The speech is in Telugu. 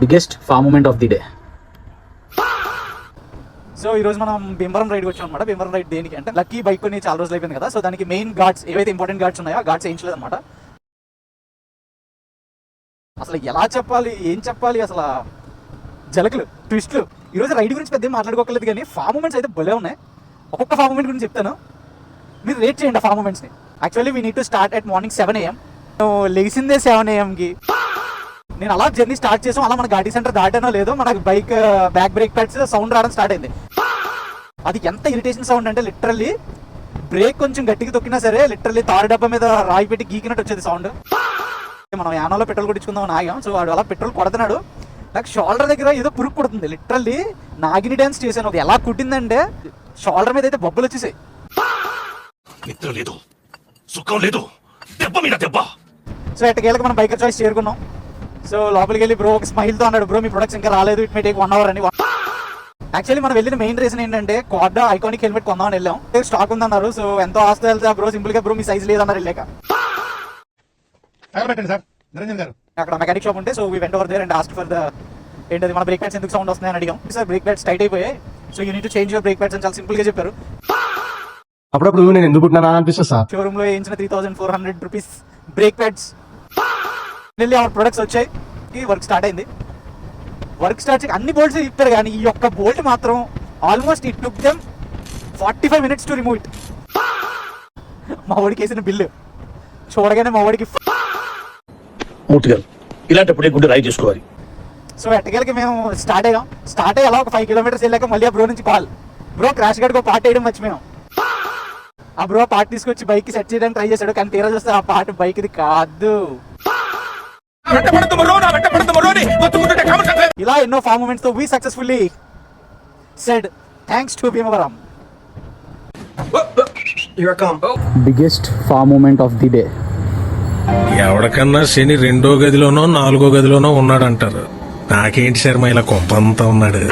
Biggest farm moment of the day. So ఈ రోజు మనం భీమవరం రైడ్కి వచ్చాం అనమాట. భీమవరం రైడ్ దేనికి అంటే లక్కీ బైక్ కొని చాలా రోజులు అయిపోయింది కదా, సో దానికి మెయిన్ గార్డ్స్ ఏవైతే ఇంపార్టెంట్ గార్డ్స్ ఉన్నాయో ఆ గార్డ్స్ వేయించలేదు అనమాట. అసలు ఎలా చెప్పాలి, ఏం చెప్పాలి, అసలు జలకులు, ట్విస్ట్లు. ఈరోజు రైడ్ గురించి పెద్ద మాట్లాడుకోకలేదు కానీ ఫామ్ మూమెంట్స్ అయితే భలే ఉన్నాయి. ఒక్కొక్క ఫామ్ మూమెంట్ గురించి చెప్తాను, మీరు రేట్ చేయండి ఆ ఫామ్ మూమెంట్స్ని. Actually we need to start at morning 7 AM. నేను లేచిందే 7 AMకి. నేను అలా జర్నీ స్టార్ట్ చేసాం. అలా మన గాడి సెంటర్ దాటానో లేదో మనకు bike back brake pads sound రావడం స్టార్ట్ అయింది. అది ఎంత ఇరిటేషన్ సౌండ్ అంటే లిటరల్లీ బ్రేక్ కొంచెం గట్టిగా తొక్కినా సరే లిటరల్లీ తారు డబ్బా మీద రాయి పెట్టి గీకినట్టు వచ్చేది సౌండ్. మనం యానోలో పెట్రోల్ కొట్టించుకుందాం ఆగాం. సో వాడు అలా పెట్రోల్ కొడుతున్నాడు, నాకు షోల్డర్ దగ్గర ఏదో పురుగు కొడుతుంది. లిటరల్లీ నాగిని డ్యాన్స్ చేశాను. అది ఎలా కుట్టిందంటే షోల్డర్ మీద అయితే బొబ్బలు వచ్చేసాయి. సో ఎట్టకేళ్ళకి మనం బైకర్ చాయిస్ చేరుకున్నాం. సో లోపలికి వెళ్ళి బ్రో ఒక స్మైల్తో అన్నాడు, బ్రో మీ ప్రొడక్ట్స్ ఇంకా రాలేదు, ఇట్ మే టేక్ 1 hour అని. యాక్చువల్లీ మనం వెళ్ళిన మెయిన్ రీజన్ ఏంటంటే కార్డా ఐకానిక్ హెల్మెట్ కొందామని వెళ్ళాం. స్టాక్ ఉందన్నారు. సో ఎంతో ఆస్తి వెళ్తే బ్రో సింపుల్ గా బ్రో మీ సైజ్ లేదన్నారు వెళ్ళాక. అక్కడ మెకానిక్ షాప్ ఉంటే so we went over there and asked for the ఏంటది మన బ్రేక్ ప్యాడ్స్ ఎందుకు సౌండ్ వస్తున్నాయని అడిగాం. సార్ బ్రేక్ ప్యాడ్స్ టైట్ అయిపోయాయి, so you need to change your brake pads అని చాలా సింపుల్ గా చెప్పారు. అప్పుడప్పుడు నేను ఎందుకుంటున్నానా అనిపిస్తుంది సార్. షోరూమ్ లో వేయించిన 3,400 రూపీస్ బ్రేక్ ప్యాడ్స్ వెళ్ళి ఆ ప్రొడక్ట్స్ వచ్చాయి. వర్క్ స్టార్ట్ అయింది. వర్క్ స్టార్ట్ చేసి అన్ని బోల్ట్స్ ఇప్పారు కానీ ఈ యొక్క బోల్ట్ మాత్రం almost it took them 45 minutes to remove it. మా వాడికి వేసిన బిల్లు చూడగానే మా వాడికి ఇలాంటప్పుడు గుండె రాయి చేసుకోవాలి. సో ఎట్టకేళ్ళకి మేము స్టార్ట్ అయ్యాం. స్టార్ట్ అయ్యి అలా ఒక 5 kilometers వెళ్ళాక మళ్ళీ ఆ బ్రో నుంచి కాల్, బ్రో క్రాష్ గార్డ్కి ఒక పార్ట్ వేయడం మర్చిపోయాం. ఆ బ్రో పార్ట్ తీసుకొచ్చి బైక్ సెట్ చేయడానికి ట్రై చేశాడు కానీ తీరా చూస్తే ఆ పార్ట్ బైక్ది కాదు. ఇలా ఎన్నో ఫామ్ మూమెంట్స్ తో we successfully said thanks to Bhimavaram. Biggest farm moment of the day. ఎవరికన్నా శని 2వ గదిలోనో 4వ గదిలోనో ఉన్నాడంటారు. నాకేంటి శర్మ ఇలా కొంపంతా ఉన్నాడు.